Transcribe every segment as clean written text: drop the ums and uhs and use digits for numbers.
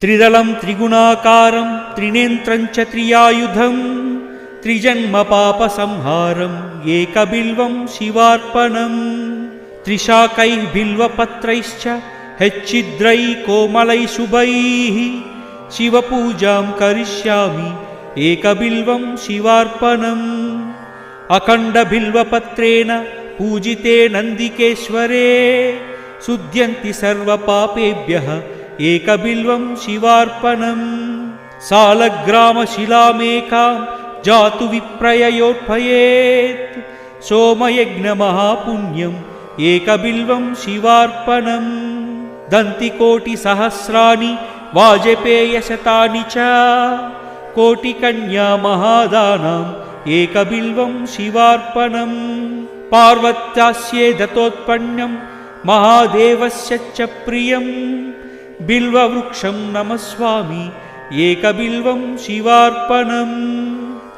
त्रिदलं त्रिगुणाकारं त्रिनेत्रं च त्रियायुधं त्रिजन्मपापसंहारं एकबिल्वं शिवार्पणम् त्रिशाकैः बिल्वपत्रैश्च हेच्चिद्रैः कोमलैः शुभैः शिवपूजां करिष्यामि एकबिल्वं शिवार्पणम् अखण्डबिल्वपत्रेण पूजिते नन्दिकेश्वरे शुध्यन्ति सर्वपापेभ्यः एकबिल्वं शिवार्पणम् सालग्रामशिलामेकां जातु विप्रययोत्पयेत् सोमयज्ञमहापुण्यम् एकबिल्वं शिवार्पणम् दन्तिकोटिसहस्राणि वाजपेयशतानि च कोटिकन्यामहादानाम् एकबिल्वं शिवार्पणम् पार्वत्यास्ये दत्तोत्पन्नं महादेवस्य च प्रियम् बिल्ववृक्षं नमस्वामि एकबिल्वं शिवार्पणम्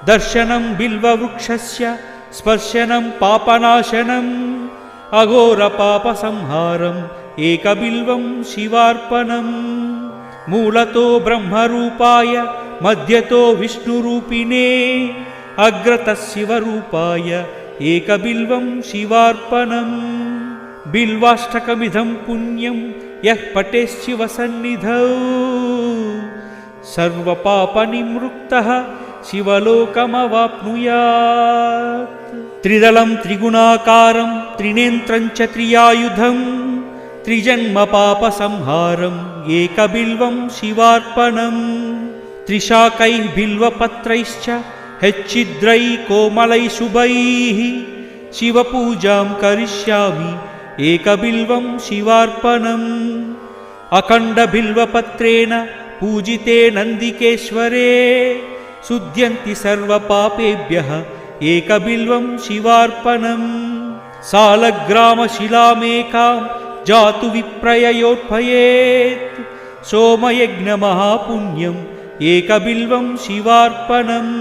दर्शनं बिल्ववृक्षस्य स्पर्शनं पापनाशनम् अघोरपापसंहारम् एकबिल्वं शिवार्पणम् मूलतो ब्रह्मरूपाय मध्यतो विष्णुरूपिणे अग्रतः शिवरूपाय एकबिल्वं शिवार्पणम् बिल्वाष्टकमिदं पुण्यं यः पठेच्छिवसन्निधौ सर्वपापनिवृत्तः शिवलोकमवाप्नुयात् त्रिदलं त्रिगुणाकारं त्रिनेत्रं च त्रियायुधं त्रिजन्मपापसंहारम् एकबिल्वं शिवार्पणम् त्रिशाकैः बिल्वपत्रैश्च हेच्चिद्रैः कोमलैः शुभैः शिवपूजां करिष्यामि एकबिल्वं शिवार्पणम् अखण्डबिल्वपत्रेण पूजिते नन्दिकेश्वरे शुध्यन्ति सर्वपापेभ्यः एकबिल्वं शिवार्पणम् सालग्रामशिलामेकां जातु विप्रययोत्पयेत् सोमयज्ञमहापुण्यम् एकबिल्वं शिवार्पणम्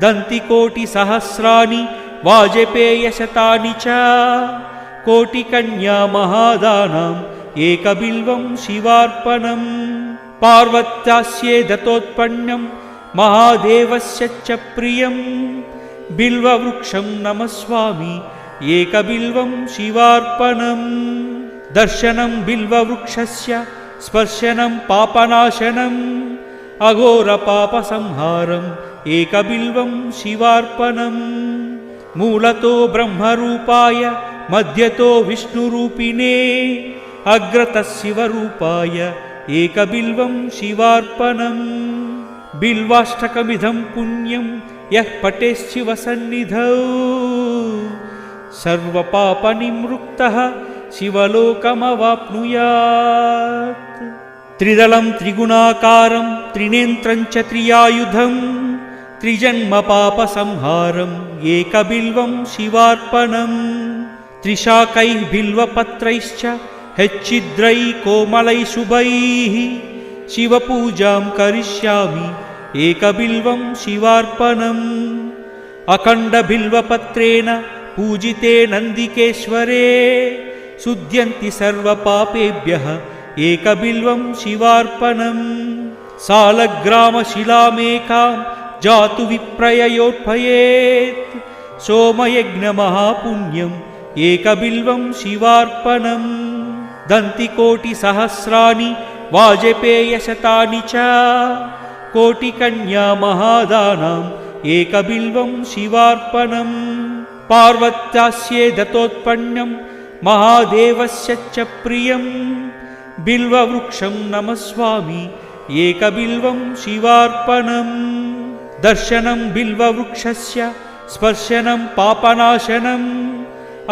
दन्तिकोटिसहस्राणि वाजपेयशतानि च कोटिकन्यामहादानाम् एकबिल्वं शिवार्पणम् पार्वत्यास्ये दत्तोत्पन्नं महादेवस्य च प्रियम् बिल्ववृक्षं नमस्वामि एकबिल्वं शिवार्पणम् दर्शनं बिल्ववृक्षस्य स्पर्शनं पापनाशनम् अघोरपापसंहारम् एकबिल्वं शिवार्पणम् मूलतो ब्रह्मरूपाय मध्यतो विष्णुरूपिणे अग्रतः शिवरूपाय एकबिल्वं शिवार्पणम् बिल्वाष्टकमिदं पुण्यं यः पठेच्छिवसन्निधौ सर्वपापनिवृत्तः शिवलोकमवाप्नुयात् त्रिदलं त्रिगुणाकारं त्रिनेत्रं च त्रियायुधं त्रिजन्मपापसंहारम् एकबिल्वं शिवार्पणम् त्रिशाकैः बिल्वपत्रैश्च हेच्चिद्रैः कोमलैः शुभैः शिवपूजां करिष्यामि एकबिल्वं शिवार्पणम् अखण्डबिल्वपत्रेण पूजिते नन्दिकेश्वरे शुध्यन्ति सर्वपापेभ्यः एकबिल्वं शिवार्पणम् सालग्रामशिलामेकां जातु विप्रययोत्पयेत् सोमयज्ञमहापुण्यम् एकबिल्वं शिवार्पणम् दन्तिकोटिसहस्राणि वाजपेयशतानि च कोटिकन्यामहादानाम् एकबिल्वं शिवार्पणम् पार्वत्यास्ये दत्तोत्पन्नं महादेवस्य च प्रियम् बिल्ववृक्षं नमस्वामि एकबिल्वं शिवार्पणम् दर्शनं बिल्ववृक्षस्य स्पर्शनं पापनाशनम्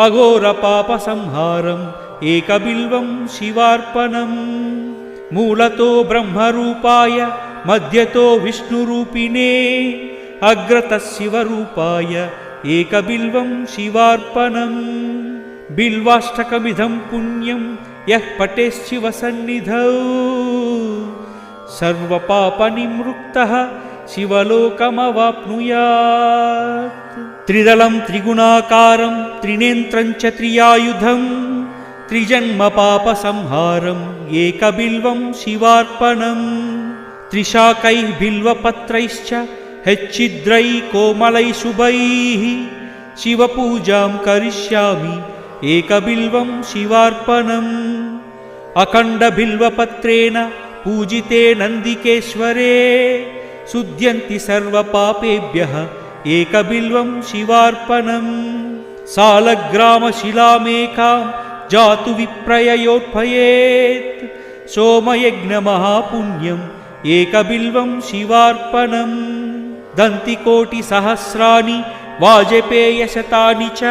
अघोरपापसंहारम् एकबिल्वं शिवार्पणम् मूलतो ब्रह्मरूपाय मध्यतो विष्णुरूपिणे अग्रतः शिवरूपाय एकबिल्वं शिवार्पणम् बिल्वाष्टकमिदं पुण्यं यः पठेच्छिवसन्निधौ सर्वपापनिवृत्तः शिवलोकमवाप्नुयात् त्रिदलं त्रिगुणाकारं त्रिनेत्रं च त्रियायुधं त्रिजन्म पाप संहारं एकबिल्वं शिवार्पणम् त्रिशाकैः बिल्वपत्रैश्च हेच्चिद्रैः कोमलैः शुभैः शिवपूजां करिष्यामि एकबिल्वं शिवार्पणम् अखण्डबिल्वपत्रेण पूजिते नन्दिकेश्वरे शुध्यन्ति सर्वपापेभ्यः एकबिल्वं शिवार्पणम् सालग्रामशिलामेकां जातु विप्रययोत्पयेत् सोमयज्ञमहापुण्यम् एकबिल्वं शिवार्पणम् दन्तिकोटिसहस्राणि वाजपेयशतानि च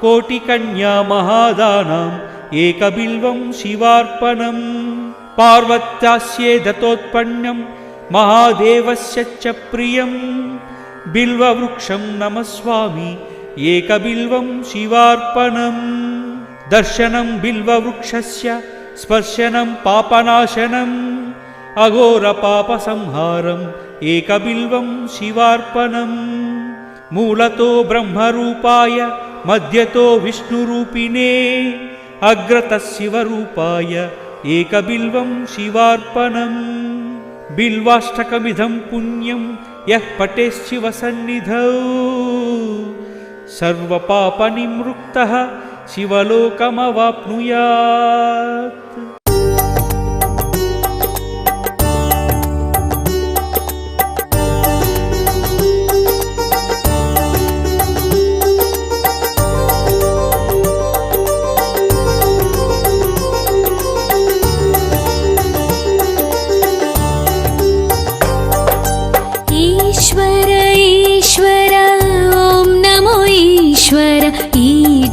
कोटिकन्या महादानाम् एकबिल्वं शिवार्पणम् पार्वत्यास्ये दत्तोत्पन्नं महादेवस्य च प्रियं बिल्ववृक्षं नमस्वामि एकबिल्वं शिवार्पणम् दर्शनं बिल्ववृक्षस्य स्पर्शनं पापनाशनम् अघोरपापसंहारम् एकबिल्वं शिवार्पणम् मूलतो ब्रह्मरूपाय मध्यतो विष्णुरूपिणे अग्रतः शिवरूपाय एकबिल्वं शिवार्पणम् बिल्वाष्टकमिदं पुण्यं यः पठेत् शिवसन्निधौ सर्वपापनिमृक्तः शिवलोकमवाप्नुयात्।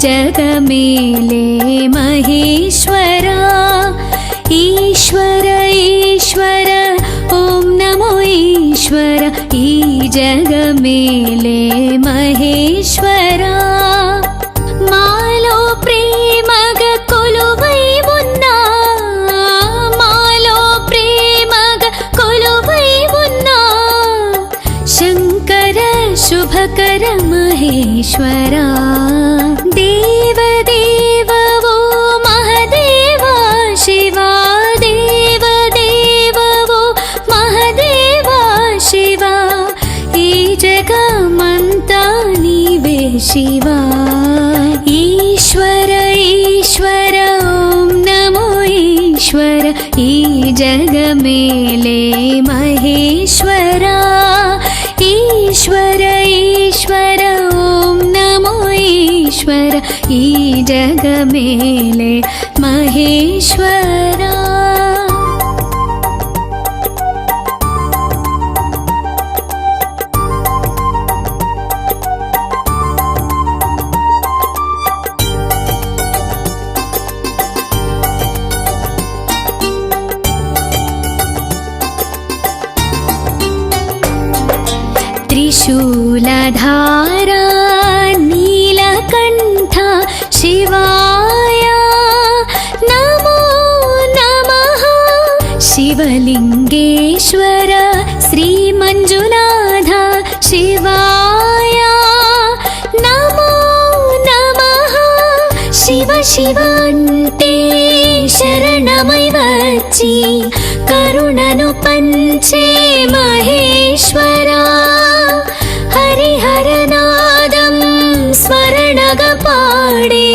जगमेले महेश्वरा ईश्वर ईश्वर ॐ नमो ईश्वर ई जगमेले महेश्वरा मालो प्रेमग कोलुवै उन्ना मालो प्रेमग कोलुवै उन्ना शंकर शुभकर महेश्वरा देव देव वो महदेवा शिवा देव देव वो महदेवा शिवा ई जगमंता नीवे शिवा ईश्वर ईश्वर ॐ नमो ईश्वर ई जगमेले महेश्वरा ईश्वर ईश्वर ॐ नमो ईश्वर ई जगमेले महेश्वरा त्रिशूलधारा नीलकण्ठा शिवाय नमो नमः शिवलिङ्गेश्वर श्रीमञ्जुनाथ शिवाय नमो नमः शिव शिव अन्ते शरणमै వచ్చి కరుణను పంచే మహేశ్వరా హరిహరనాదం స్మరణగా పాడే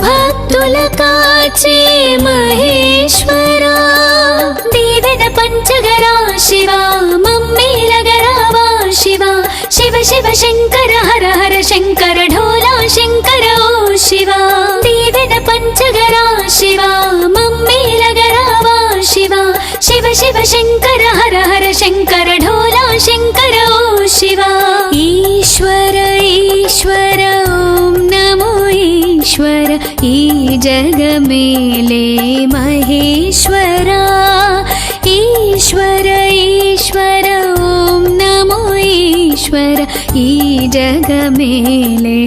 భక్తుల కాచే మహేశ్వరా దేవద పంచగరా శివా మమ్మేలగరావా శివా శివ శివ శంకర హర హర శంకర ఢోలా శంకర ఓ శివా దేవద పంచగరా శివా మమ్మేలగరావా శివా శివ శివ శంకర హర హర శంకర ఢోలా శంకర ఓ శివా ఈశ్వర ఈశ్వర ఓం నమో ఈశ్వర ఈ జగమేలే మహేశ్వరా ఈశ్వర ఈశ్వర ఓం నమో ఈశ్వర ఈ జగమేలే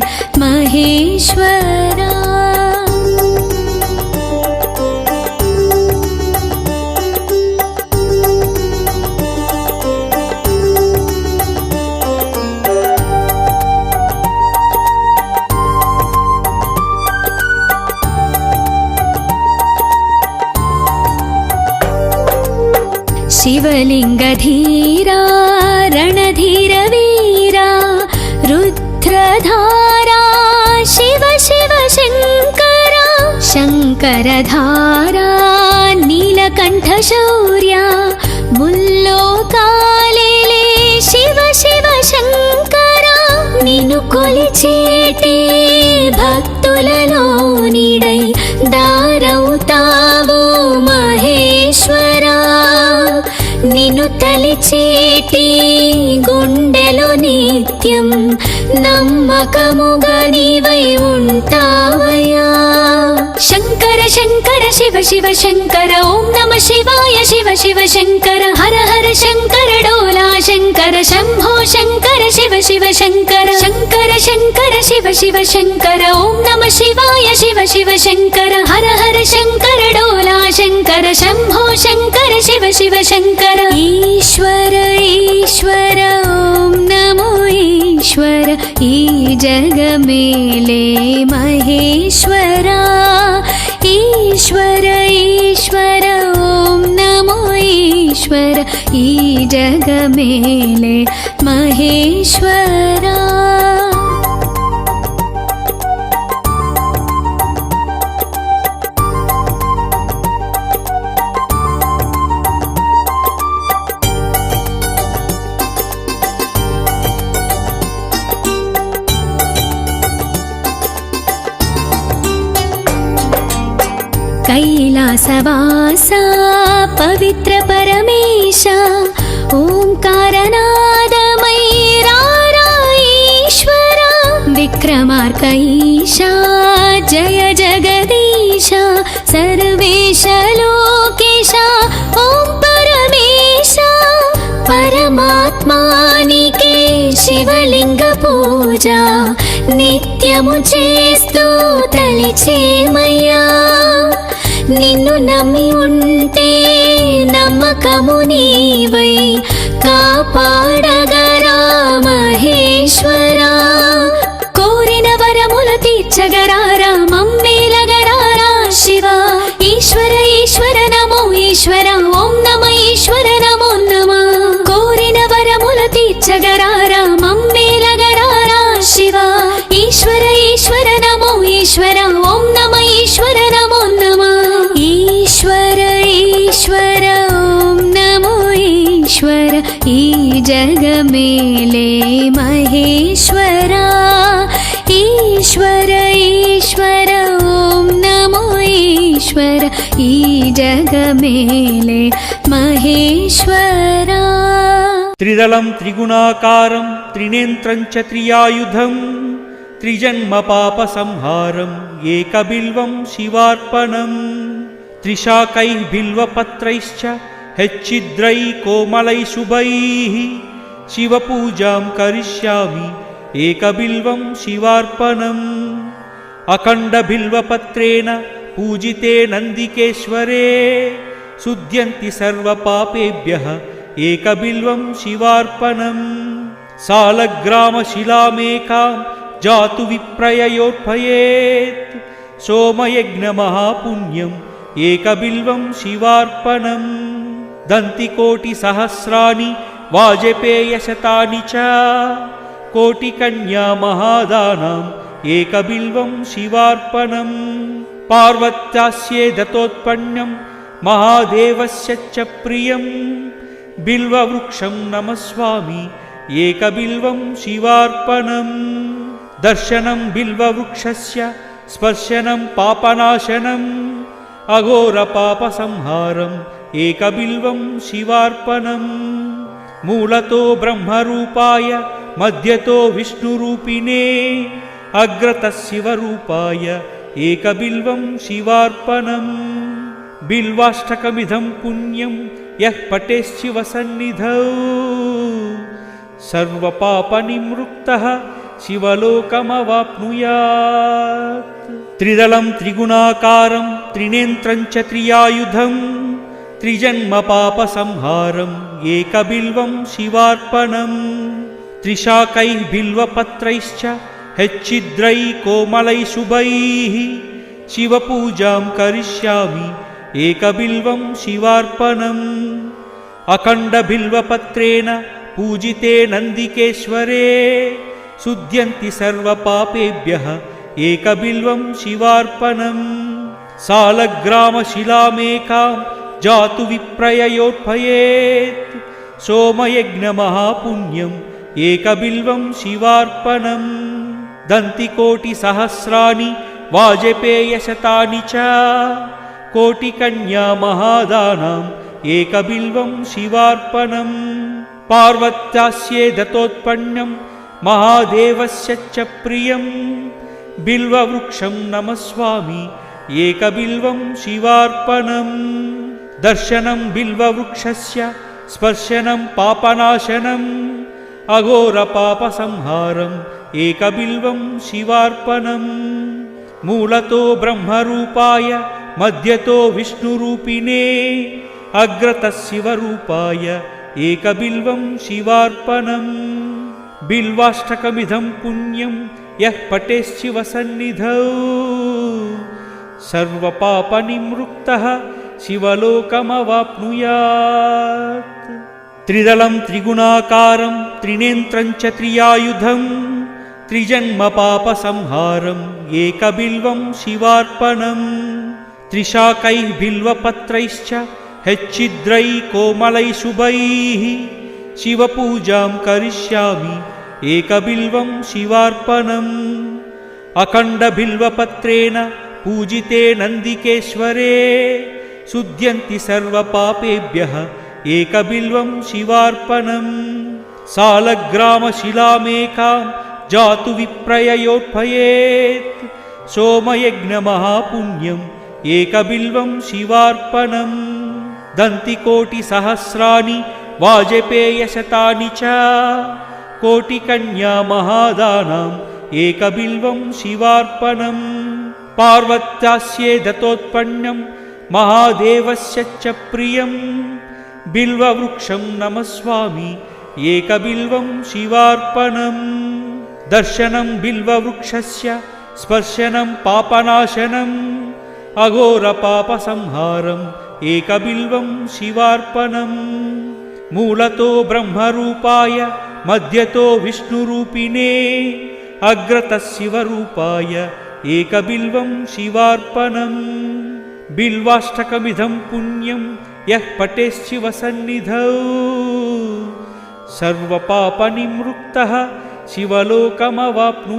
మహేశ్వరా शिवलिङ्गधीरा रणधीरवीरा रुद्रधारा शिव शिव शङ्करा शङ्करधारा नीलकण्ठशौर्या मुल्लोकालेले शिव शिव शङ्करा निन्नु कोलिचेटे भक्तुలలో నీడై దారవుతావు మహేశ్వరా నిన్ను తలిచేటి గుండెలో నిత్యం నమ్మకముగా నీవై ఉంటావయ్యా శంకర శంకర శివ శివ శంకర ఓం నమ శివాయ శివ శివ శంకర హర హర శంకర డోలా శంకర శంభో శంకర శివ శివ శంకర శంకర శంకర శివ శివ శంకర ఓం నమ శివాయ శివ శివ శంకర హర హర శంకర డోలా శంకర శంభో శంకర శివ శివ శంకర ఈశ్వర ఈశ్వర ఓం నమో ఈశ్వర ఈ జగమేలే మహేశ్వరా ఈశ్వర ఈశ్వర ఓం నమో ఈశ్వర ఈ జగమేలే మహేశ్వరా कैलासवासा पवित्र परमेश ओंकारनादमयीरा ईश्वरा विक्रमार्कईशा जय जगदीश सर्वेश लोकेश ओं परमेश परमात्मानिके शिवलिंग पूजा నిత్యము చేస్తూ తలిచేమయ్యా నిన్ను నమ్మి ఉంటే నమ్మకము నీవై కాపాడగరా మహేశ్వరా కోరిన వరముల తీర్చగరారా మమ్మేలగరారా శివ ఈశ్వర ఈశ్వర నమో ఈశ్వర ఓం నమ ఈశ్వర నమో నమ కోరిన వరముల తీర్చగరారా మమ్మేలగరారా శివ ఈశ్వర ఈశ్వర నమో ఈశ్వర ఓం నమ ఈశ్వర నమో నమ ఈశ్వర ఈశ్వర ఓం నమో ఈశ్వర ఈ జగమేలే మహేశ్వరా ఈశ్వర ఈశ్వర ఓం నమో ఈశ్వర ఈ జగమేలే మహేశ్వరా త్రిదళం త్రిగుణాకారం త్రినేత్రం చ త్రియాయుధం త్రిజన్మ పాప సంహారం ఏకబిల్వం శివార్పణం త్రిశాకై బిల్వపత్రైశ్చ హెచ్చిద్రై కోమలై శుభై శివపూజాం కరిష్యామి ఏకబిల్వం శివార్పణం అఖండ బిల్వపత్రేణ పూజితే నందికేశ్వరే శుద్ధ్యంతి సర్వపాపేభ్యః ఏకబిల్వం శివార్పణం సాలగ్రామశిలామేకాం జాతు విప్రయయోర్పయేత్ సోమయజ్ఞమహాపుణ్యం ఏకబిల్వం శివార్పణం దంతికోటిసహస్రాణి వాజపేయశతాని చ కోటికన్యా మహాదానాం ఏకబిల్వం శివార్పణం పార్వత్యాస్యే దత్తోత్పన్నం మహాదేవస్య చ ప్రియం బిల్వవృక్షం నమస్వామి ఏకబిల్వం శివార్పణం దర్శనం బిల్వవృక్షస్య స్పర్శనం పాపనాశనం అఘోర పాప సంహారం ఏకబిల్వం శివార్పణం మూలతో బ్రహ్మరూపాయ మధ్యతో విష్ణురూపిణే అగ్రతః శివరూపాయ ఏకబిల్వం శివార్పణం బిల్వాష్టకమిదం పుణ్యం యః పఠేత్ సన్నిధౌ సర్వపాపనిమృక్తః శివలోకమవాప్నుయాత్ త్రిదళం త్రిగుణాకారం త్రినేత్రం చ త్రియాయుధం త్రిజన్మ పాప సంహారం ఏకబిల్వం శివార్పణం త్రిశాకై బిల్వపత్రైశ్చ హెచ్చిద్రై కోమలై శుభై శివపూజాం కరిష్యామి ఏకబిల్వం శివార్పణం अखण्डबिल्वपत्रेण पूजिते नन्दिकेश्वरे शुध्यन्ति सर्वपापेभ्यः एकबिल्वं शिवार्पणम् सालग्रामशिलामेकां जातु विप्रययोत्पयेत् सोमयज्ञमहापुण्यम् एकबिल्वं शिवार्पणम् दन्तिकोटिसहस्राणि वाजपेयशतानि च कोटिकन्या महादानाम् एकबिल्वं शिवार्पणम् पार्वत्यास्ये दत्तोत्पन्नं महादेवस्य च प्रियम् बिल्ववृक्षं नमस्वामि एकबिल्वं शिवार्पणम् दर्शनं बिल्ववृक्षस्य स्पर्शनं पापनाशनम् अघोरपापसंहारम् एकबिल्वं शिवार्पणम् मूलतो ब्रह्मरूपाय मध्यतो विष्णुरूपिणे अग्रतः शिवरूपाय एकबिल्वं शिवार्पणम् बिल्वाष्टकमिदं पुण्यं यः पठेच्छिवसन्निधौ सर्वपापनिमृक्तः शिवलोकमवाप्नुयात् त्रिदलं त्रिगुणाकारं त्रिनेत्रं च त्रियायुधं त्रिजन्मपापसंहारम् एकबिल्वं शिवार्पणम् त्रिशाकैः बिल्वपत्रैश्च हेच्छिद्रैः कोमलैः शुभैः शिवपूजां करिष्यामि एकबिल्वं शिवार्पणम् अखण्डबिल्वपत्रेण पूजिते नन्दिकेश्वरे शुध्यन्ति सर्वपापेभ्यः एकबिल्वं शिवार्पणम् सालग्रामशिलामेकां जातु विप्रययोत्पयेत् सोमयज्ञमहापुण्यम् एकबिल्वं शिवार्पणम् दन्तिकोटिसहस्राणि वाजपेयशतानि च कोटिकन्या महादानाम् एकबिल्वं शिवार्पणम् पार्वत्यास्ये दत्तोत्पन्नं महादेवस्य च प्रियम् बिल्ववृक्षं नमस्वामि एकबिल्वं शिवार्पणम् दर्शनं बिल्ववृक्षस्य स्पर्शनं पापनाशनम् अघोरपापसंहारम् एकबिल्वं शिवार्पणम् मूलतो ब्रह्मरूपाय मध्यतो विष्णुरूपिणे अग्रतः शिवरूपाय एकबिल्वं शिवार्पणम् बिल्वाष्टकमिदं पुण्यं यः पठेच्छिवसन्निधौ सर्वपापनिमृक्तः शिवलोकमवाप्नुयात्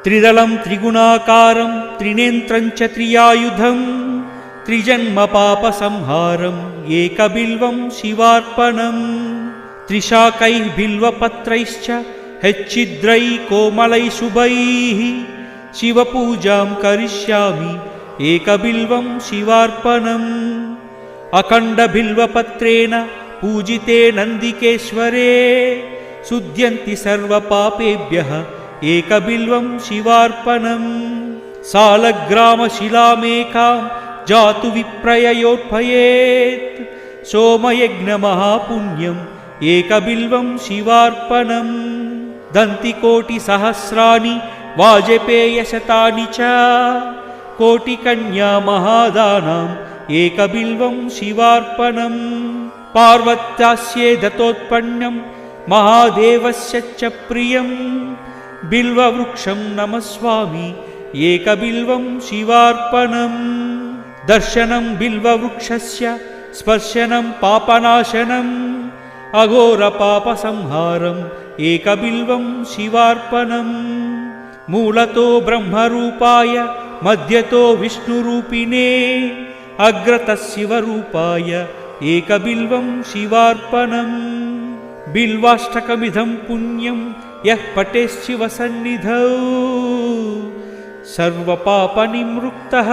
त्रिदलं त्रिगुणाकारं त्रिनेत्रं च त्रियायुधं त्रिजन्मपापसंहारम् एकबिल्वं शिवार्पणम् त्रिशाकैः बिल्वपत्रैश्च हेच्छिद्रैः कोमलैः शुभैः शिवपूजां करिष्यामि एकबिल्वं शिवार्पणम् अखण्डबिल्वपत्रेण पूजिते नन्दिकेश्वरे शुध्यन्ति सर्वपापेभ्यः एकबिल्वं शिवार्पणम् सालग्रामशिलामेकां जातु विप्रययोत्पयेत् सोमयज्ञमहापुण्यम् एकबिल्वं शिवार्पणम् दन्तिकोटिसहस्राणि वाजपेयशतानि च कोटिकन्या महादानाम् एकबिल्वं शिवार्पणम् पार्वत्यास्ये दत्तोत्पन्नं महादेवस्य च प्रियम् बिल्ववृक्षं नमस्वामि एकबिल्वं शिवार्पणम् दर्शनं बिल्ववृक्षस्य स्पर्शनं पापनाशनम् अघोरपापसंहारम् एकबिल्वं शिवार्पणम् मूलतो ब्रह्मरूपाय मध्यतो विष्णुरूपिणे अग्रतः शिवरूपाय एकबिल्वं शिवार्पणम् बिल्वाष्टकमिदं पुण्यं यः पठेच्छिवसन्निधौ सर्वपापनिमृक्तः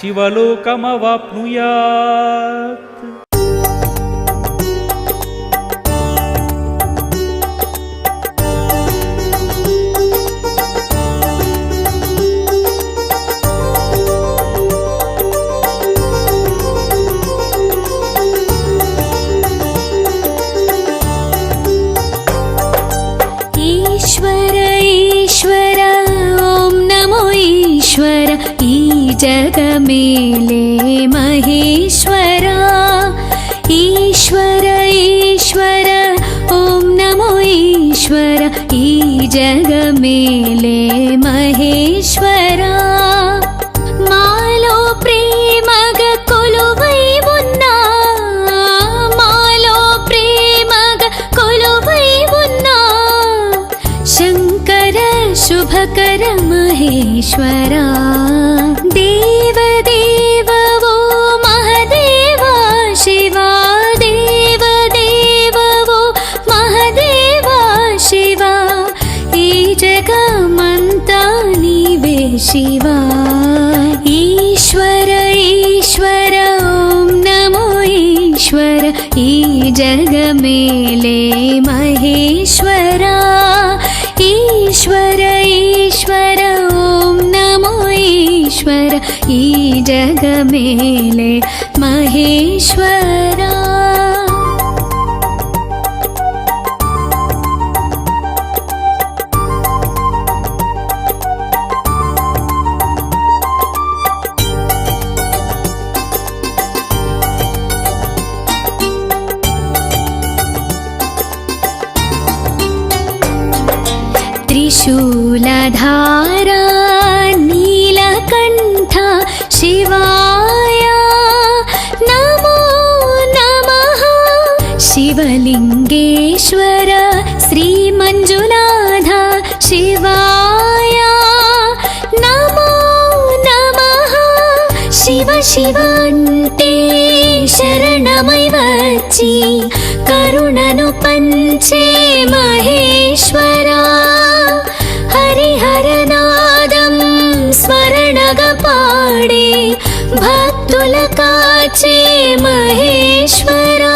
शिवलोकमवाप्नुयात् ईश्वर ई जग मेले महेश्वरा ई ईश्वर ईश्वर ॐ नमो ईश्वर ई जग मेले महेश्वरा मालो प्रेमग कोलुवै उन्ना मालो प्रेमग कोलुवै उन्ना शंकर शुभकर महेश्वरा देव देव वो महदेवा शिवा देव देव वो महदेवा शिवा ई जगमंता नीवे शिवा ईश्वर ईश्वर ॐ नमो ईश्वर ई जग मेले महेश्वरा ईश्वर ईश्वर ॐ नमो ईश्वर ई जग मेले महेश्वरा त्रिशूलधारा नीलकण्ठा शिवाय नमो नमः शिवलिङ्गेश्वर श्रीमञ्जुनाथ शिवाय नमो नमः शिव शिव अन्टे शरणमै వచ్చి కరుణను పంచే మహేశ్వరా హరిహరనాదం స్మరణగా పాడే భక్తుల కాచే మహేశ్వరా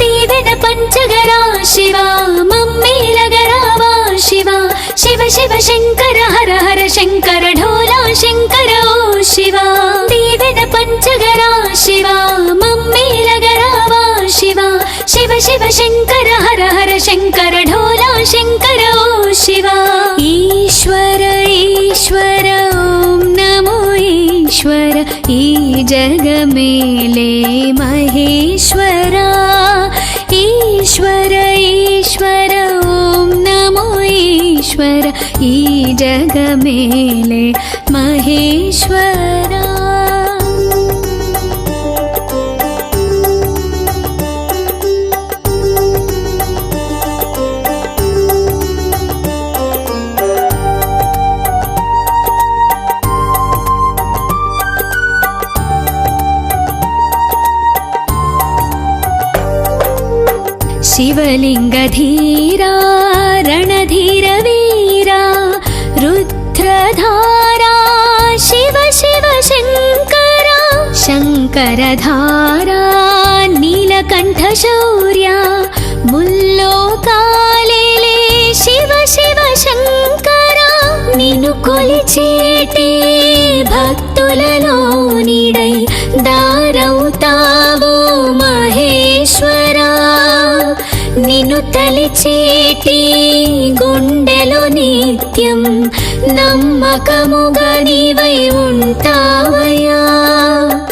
దీవెన పంచగరా శివా మమ్మేలగరావా శివా శివ శివ శంకర హర హర శంకర ఢోలా శంకర ఓ శివా దీవెన పంచగరా శివా మమ్మేలగరావా శివా శివ శివ శంకర హర హర శంకర ఢోలా శంకర ఓ శివా ఈశ్వర ఈశ్వర ఓం నమో ఈశ్వర ఈ జగ మేలే మహేశ్వరా ఈశ్వర ఈశ్వర ఓం నమో ఈశ్వర ఈ జగ మేలే మహేశ్వరా शिवलिंगधीरा रणधीर वीरा रुद्रधारा शिव शिव शंकरा शंकरधारा नीलकंठ शौर्या मुल्लोकालेले शिव शिव शंकरा निनु कोलिचेटे भक्तुలలో నీడై దారవుతావో మహేశ్వరా నిన్ను తలిచేటి గుండెలో నిత్యం నమ్మకముగా నీవై ఉంటావయ్యా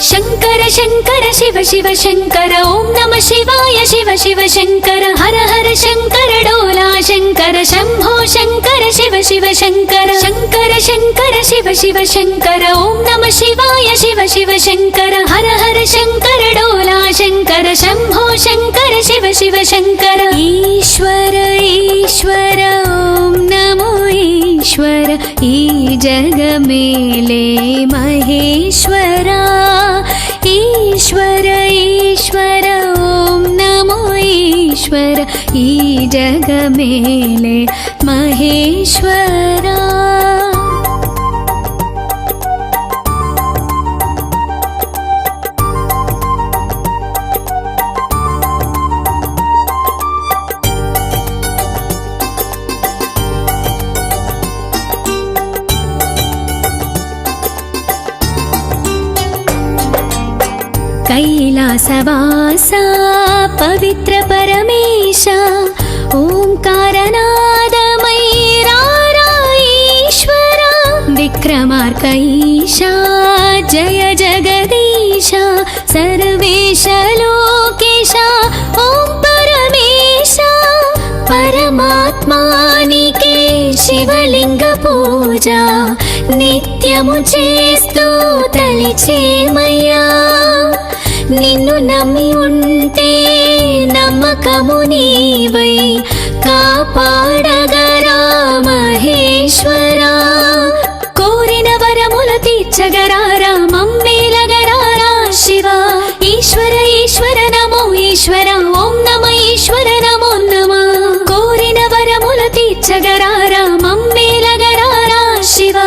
శంకర శంకర శివ శివ శంకర ఓం నమ శివాయ శివ శివ శంకర హర హర శంకర డోలా శంకర శంభో శంకర శివ శివ శంకర శంకర శంకర శివ శివ శంకర ఓం నమ శివాయ శివ శివ శంకర హర హర శంకర డోలా శంకర శంభో శంకర శివ శివ శంకర ఈశ్వర ఈశ్వర ఓం నమో ఈశ్వర ఈ జగ మేలే మహేశ్వరా ఈశ్వర ఈశ్వర ఓం నమో ఈశ్వర ఈ జగ మేలే మహేశ్వరా कैलासवासा पवित्र परमेश ओंकारनादमयीरा ईश्वरा विक्रमार्कईशा जय जगदीश सर्वेश लोकेश పూజ నిత్యము చేస్తూ తలిచేమయ్యా నిన్ను నమ్మి ఉంటే నమ్మకము నీవై కాపాడగరా మహేశ్వరా కోరిన వరముల తీర్చగరారా మమ్మేలగరారా శివ ఈశ్వర ఈశ్వర నమో ఈశ్వర ఓం నమ ఈశ్వర నమో నమ కోరిన వరముల తీర్చగరారా మమ్మేలగరారా శివ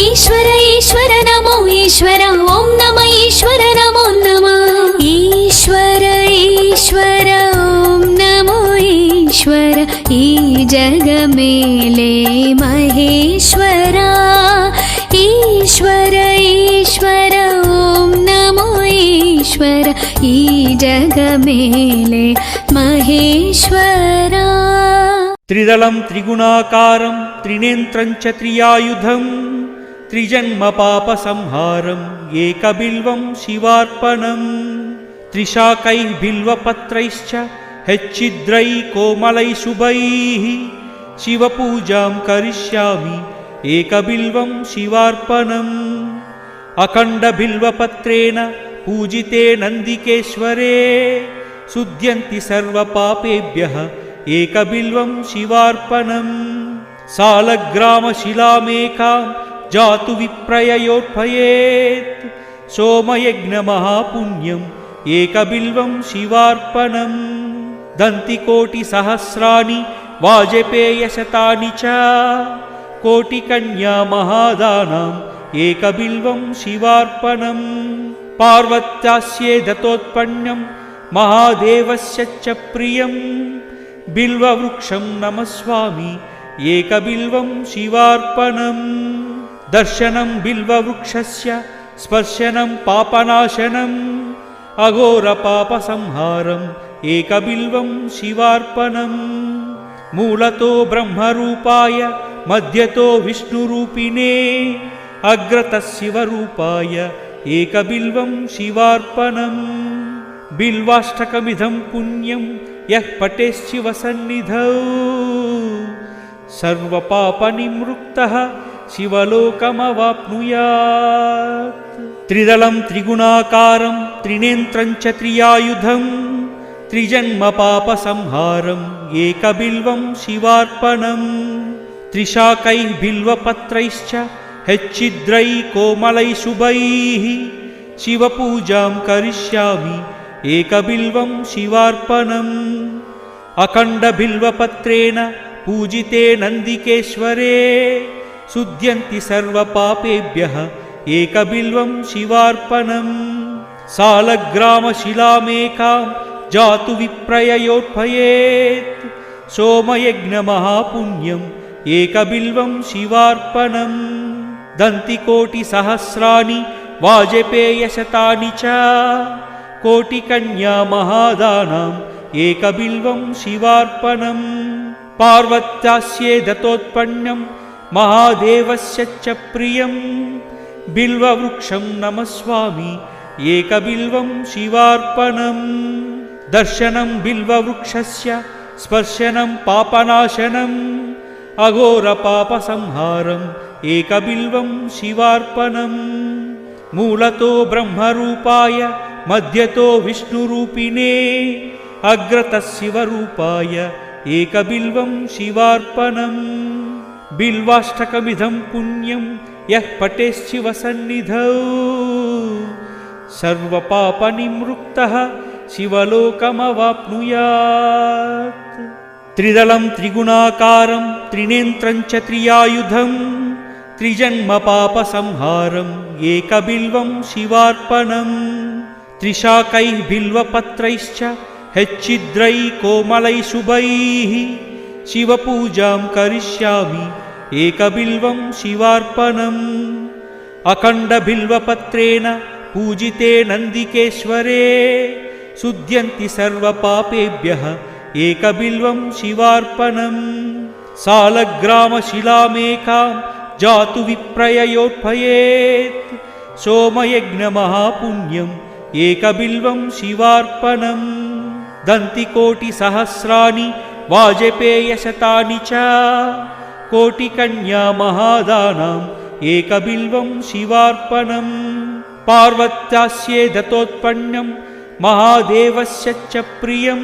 ఈశ్వర ఈశ్వర నమో ఈశ్వర ఓం నమ ఈశ్వర నమో నమ ఈశ్వర ఈశ్వర ఓం నమో ఈశ్వర ఈ జగమేలే మహేశ్వరా ఈశ్వర ఈశ్వర ఓం నమో ఈశ్వర ఈ జగమేలే మహేశ్వరా త్రిదళం త్రిగుణాకారం త్రినేత్రం చ త్రియాయుధం త్రిజన్మ పాప సంహారం ఏకబిల్వం శివార్పణం త్రిశాకై బిల్వపత్రైశ్చ హెచ్చిద్రై కోమలై శుభైః శివపూజాం కరిష్యామి ఏకబిల్వం శివార్పణం అఖండ బిల్వపత్రేణ పూజితే నందికేశ్వరే శుద్ధ్యంతి సర్వపాపేభ్యః ఏకబిల్వం శివార్పణం సాలగ్రామశిలామేకాం జాతు విప్రయయోత్పయేత్ సోమయజ్ఞమహాపుణ్యం ఏకబిల్వం శివార్పణం దంతికోటిసహస్రాణి వాజపేయశతాని చ కోటికన్యా మహాదానాం ఏకబిల్వం శివార్పణం పార్వత్యాస్యే దత్తోత్పన్నం మహాదేవస్య చ ప్రియం బిల్వవృక్షం నమస్వామి ఏకబిల్వం శివార్పణం దర్శనం బిల్వవృక్షస్య స్పర్శనం పాపనాశనం అఘోర పాప సంహారం ఏకబిల్వం శివార్పణం మూలతో బ్రహ్మరూపాయ మధ్యతో విష్ణురూపిణే అగ్రతః శివరూపాయ ఏకబిల్వం శివార్పణం బిల్వాష్టకమిదం పుణ్యం యః పఠేత్ సన్నిధౌ సర్వపాపనిమృక్తః శివలోకమవాప్నుయాత్ త్రిదళం త్రిగుణాకారం త్రినేత్రం చ త్రియాయుధం త్రిజన్మ పాప సంహారం ఏకబిల్వం శివార్పణం త్రిశాకై బిల్వపత్రైశ్చ హెచ్చిద్రై కోమలై శుభైః శివపూజాం కరిష్యామి ఏకబిల్వం శివార్పణం అఖండ బిల్వపత్రేణ పూజితే నందికేశ్వరే శుద్ధ్యంతి సర్వపాపేభ్యః ఏకబిల్వం శివార్పణం సాలగ్రామశిలామేకాం జాతు విప్రయయోత్పయేత్ సోమయజ్ఞమహాపుణ్యం ఏకబిల్వం శివార్పణం దంతికోటిసహస్రాణి వాజపేయశతాని చ కోటికన్యా మహాదానాం ఏకబిల్వం శివార్పణం పార్వత్యాస్యే దత్తోత్పన్నం మహాదేవస్య చ ప్రియం బిల్వవృక్షం నమస్వామి ఏకబిల్వం శివార్పణం దర్శనం బిల్వవృక్షస్య స్పర్శనం పాపనాశనం అఘోర పాప సంహారం ఏకబిల్వం శివార్పణం మూలతో బ్రహ్మరూపాయ మధ్యతో విష్ణురూపిణే అగ్రతః శివరూపాయ ఏకబిల్వం శివార్పణం బిల్వాష్టకమిదం పుణ్యం యః పఠేత్ సన్నిధౌ సర్వపాపనిమృక్తః శివలోకమవాప్నుయాత్ త్రిదళం త్రిగుణాకారం త్రినేత్రం చ త్రియాయుధం త్రిజన్మ పాప సంహారం ఏకబిల్వం శివార్పణం త్రిశాకై బిల్వపత్రైశ్చ హెచ్చిద్రై కోమలై శుభైః శివపూజాం కరిష్యామి ఏకబిల్వం శివార్పణం అఖండ బిల్వపత్రేణ పూజితే నందికేశ్వరే శుద్ధ్యంతి సర్వపాపేభ్యః ఏకబిల్వం శివార్పణం సాలగ్రామశిలామేకాం జాతు విప్రయయోత్పయేత్ సోమయజ్ఞమహాపుణ్యం ఏకబిల్వం శివార్పణం దంతికోటిసహస్రాణి వాజపేయశతాని చ कोटिकन्या महादानाम् एकबिल्वं शिवार्पणम् पार्वत्यास्ये दत्तोत्पन्नं महादेवस्य च प्रियं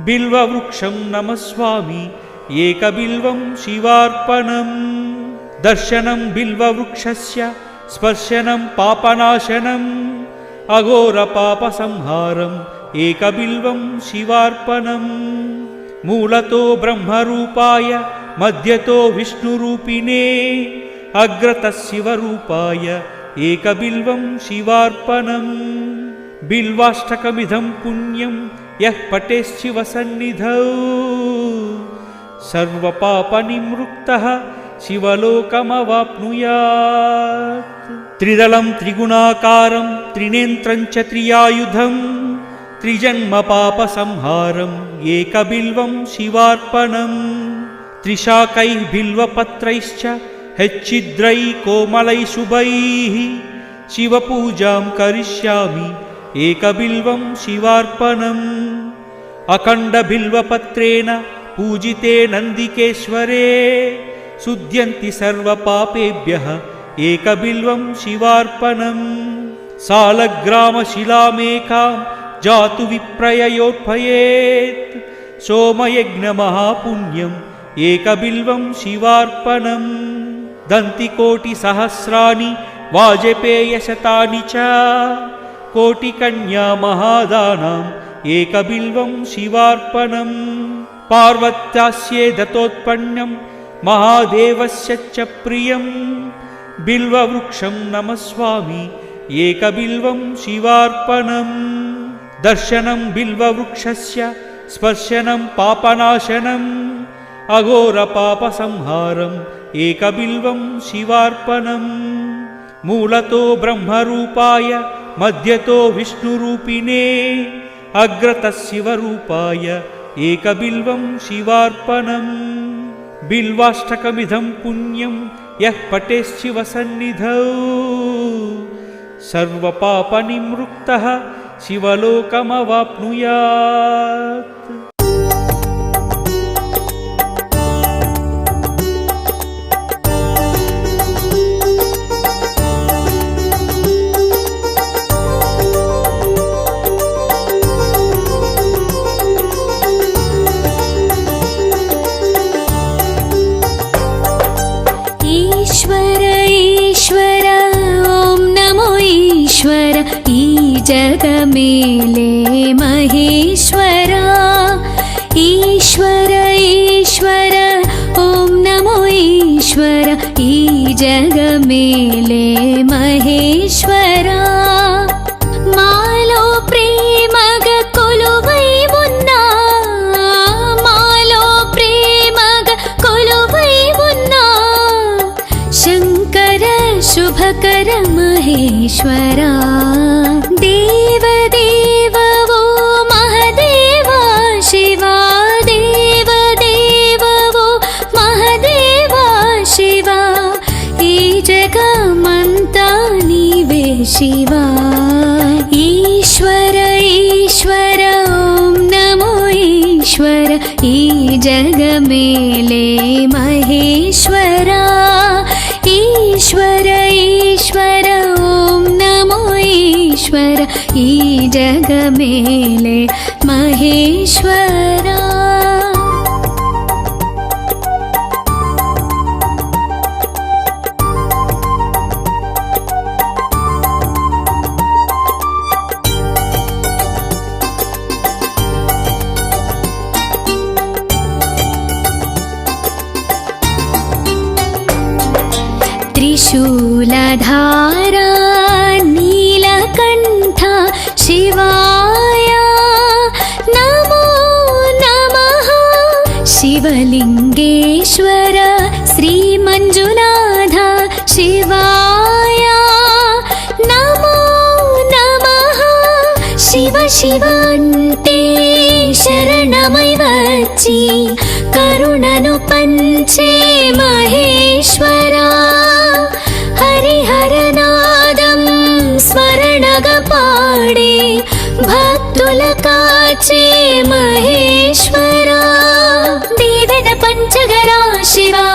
बिल्ववृक्षं नमस्वामि एकबिल्वं शिवार्पणम् दर्शनं बिल्ववृक्षस्य स्पर्शनं पापनाशनम् अघोरपापसंहारम् एकबिल्वं शिवार्पणम् मूलतो ब्रह्मरूपाय मध्यतो विष्णुरूपिणे अग्रतः शिवरूपाय एकबिल्वं शिवार्पणम् बिल्वाष्टकमिदं पुण्यं यः पठेच्छिवसन्निधौ सर्वपापनिवृत्तः शिवलोकमवाप्नुयात् त्रिदलं त्रिगुणाकारं त्रिनेत्रं च त्रियायुधं त्रिजन्मपापसंहारम् एकबिल्वं शिवार्पणम् त्रिशाकैः बिल्वपत्रैश्च हेच्छिद्रैः कोमलैः शुभैः शिवपूजां करिष्यामि एकबिल्वं शिवार्पणम् अखण्डबिल्वपत्रेण पूजिते नन्दिकेश्वरे शुध्यन्ति सर्वपापेभ्यः एकबिल्वं शिवार्पणम् सालग्रामशिलामेकां जातु विप्रययोत्पयेत् सोमयज्ञमहापुण्यम् एकबिल्वं शिवार्पणम् दन्तिकोटिसहस्राणि वाजपेयशतानि च कोटिकन्या महादानाम् एकबिल्वं शिवार्पणम् पार्वत्यास्ये दत्तोत्पन्नं महादेवस्य च प्रियं बिल्ववृक्षं नमस्वामि एकबिल्वं शिवार्पणम् दर्शनं बिल्ववृक्षस्य स्पर्शनं पापनाशनम् अघोरपापसंहारम् एकबिल्वं शिवार्पणम् मूलतो ब्रह्मरूपाय मध्यतो विष्णुरूपिणे अग्रतः शिवरूपाय एकबिल्वं शिवार्पणम् बिल्वाष्टकमिदं पुण्यं यः पठेच्छिवसन्निधौ सर्वपापनिवृत्तः शिवलोकमवाप्नुयात् जगमेले महेश्वरा ईश्वर ईश्वर ॐ नमो ईश्वर ई जगमेले महेश्वरा मालो प्रेमग कोलुवै उन्ना मालो प्रेमग कोलुवै उन्ना शंकर शुभकर महेश्वरा देव देव वो महदेवा शिवा देव देव वो महदेवा शिवा ई जगमंता नीवे शिवा ईश्वर ईश्वर ॐ नमो ईश्वर ई जगमेले महेश्वरा ईश्वर ईश्वर ॐ नमो ईश्वर ई जगमेले महेश्वरा त्रिशूलधारा नीलकण्ठा शिवाय नमो नमः शिवलिङ्गेश्वर श्रीमञ्जुनाथ शिवाय नमो नमः शिव शिव अन्टे शरणमै వచ్చి కరుణను పంచే మహేశ్వరా హరిహరనాదం స్మరణగా పాడే భక్తుల కాచే మహేశ్వరా దీవెన పంచగరా శివా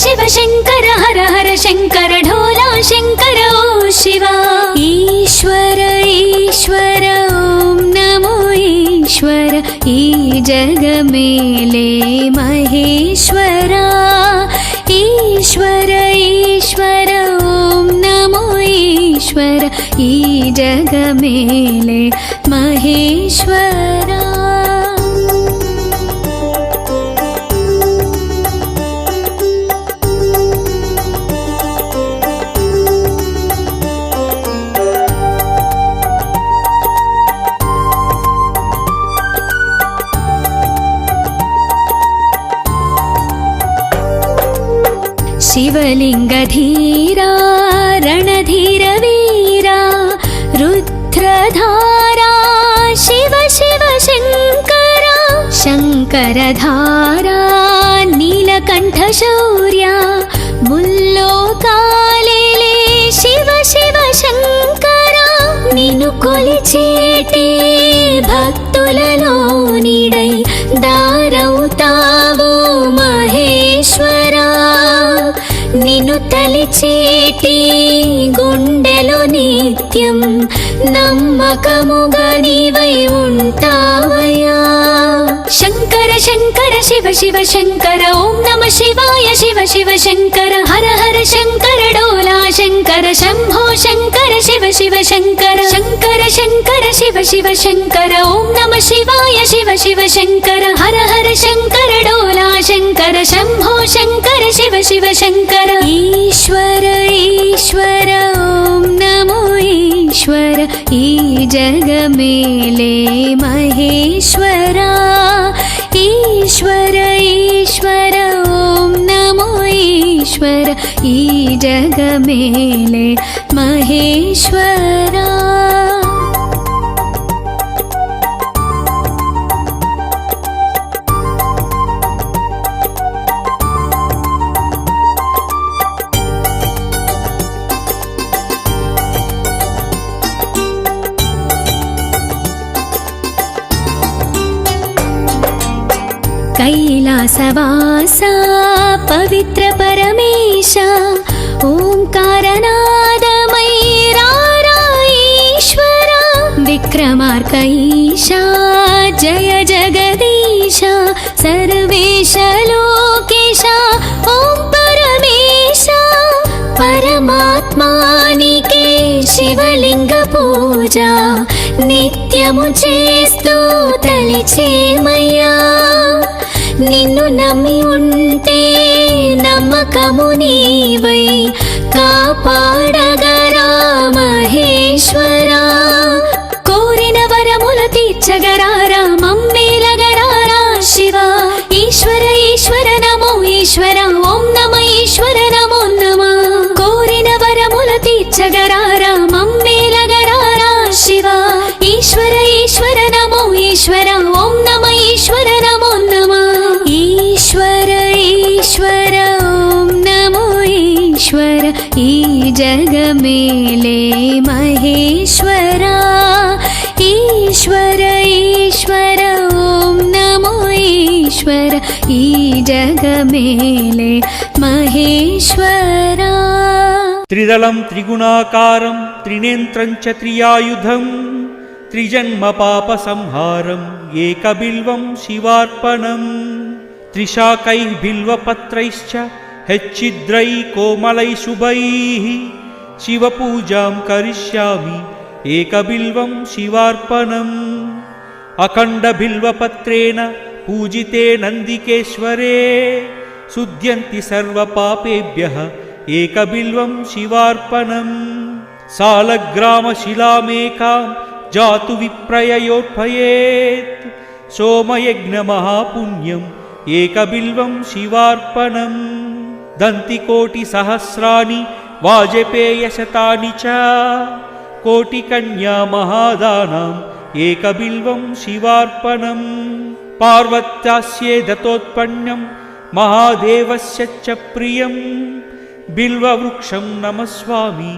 शिव शङ्कर हर हर शङ्कर ढोला शङ्कर ओ शिवा ईश्वर ईश्वर ॐ नमो ईश्वर ई जग मेले महेश्वरा ईश्वर ईश्वर ॐ नमो ईश्वर ई जग मेले महेश्वरा शिवलिङ्गधीरा रणधीरवीरा रुद्रधारा शिव शिव शङ्करा शङ्करधारा नीलकण्ठशौर्या मुल्लोकालेले शिव शिव शङ्करा निन्नु कोलिचेटे भक्तुలలో నీడై దారవుతావు మహేశ్వరా నిన్ను తలిచేటి గుండెలో నిత్యం నమ్మకముగా నీవై ఉంటావయ్యా శంకర శంకర శివ శివ శంకర ఓం నమ శివాయ శివ శివ శంకర హర హర శంకర డోలా శంకర శంభో శంకర శివ శివ శంకర శంకర శంకర శివ శివ శంకర ఓం నమ శివాయ శివ శివ శంకర హర హర శంకర డోలా శంకర శంభో శంకర శివ శివ శంకర ఈశ్వర ఈశ్వర ఓం నమో ఈశ్వర ఈ జగ మేలే మహేశ్వరా ఈశ్వర ఈశ్వర ఓం నమో ఈశ్వర ఈ జగ మేలే మహేశ్వరా कैलासवासा पवित्र परमेश ओंकारनादमयीरा ईश्वरा विक्रमार्क ईशा जय जगदीश सर्वेश लोकेश ओं परमेश परमात्मानिके शिवलिंग पूजा నిత్యము చేస్తూ తలిచేమయ్యా నిన్ను నమ్మి ఉంటే నమ్మకము నీవై కాపాడగరా మహేశ్వరా కోరిన వరముల తీర్చగరారా మమ్మేలగరారా శివ ఈశ్వర ఈశ్వర నమో ఈశ్వర ఓం నమ ఈశ్వర నమో నమ కోరిన వరముల తీర్చగరారా మమ్మేలగరారా శివ ఈశ్వర ఈశ్వర నమో ఈశ్వర ఓం నమ ఈశ్వర నమో నమ ఈశ్వర ఈశ్వర ఓం నమో ఈశ్వర ఈ జగ మేలే మహేశ్వరా ఈశ్వర ఈశ్వర ఓం నమో ఈశ్వర ఈ జగ మేలే మహేశ్వరా త్రిదళం త్రిగుణాకారం త్రినేత్రం చ త్రియాయుధం త్రిజన్మ పాప సంహారం ఏకబిల్వం శివార్పణం త్రిశాకైః బిల్వపత్రైశ్చ హెచ్చిద్రై కోమలై శుభైః శివపూజాం కరిష్యామి ఏకబిల్వం శివార్పణం అఖండ బిల్వపత్రేణ పూజితే నందికేశ్వరే శుద్ధ్యంతి సర్వపాపేభ్యః ఏకబిల్వం శివార్పణం సాలగ్రామశిలామేకాం జాతు విప్రయయోత్పయేత్ సోమయజ్ఞమహాపుణ్యం ఏకబిల్వం శివార్పణం దంతికోటిసహస్రాణి వాజపేయశతాని చ కోటికన్యా మహాదానాం ఏకబిల్వం శివార్పణం పార్వత్యాస్యే దత్తోత్పన్నం మహాదేవస్య చ ప్రియం బిల్వవృక్షం నమస్వామి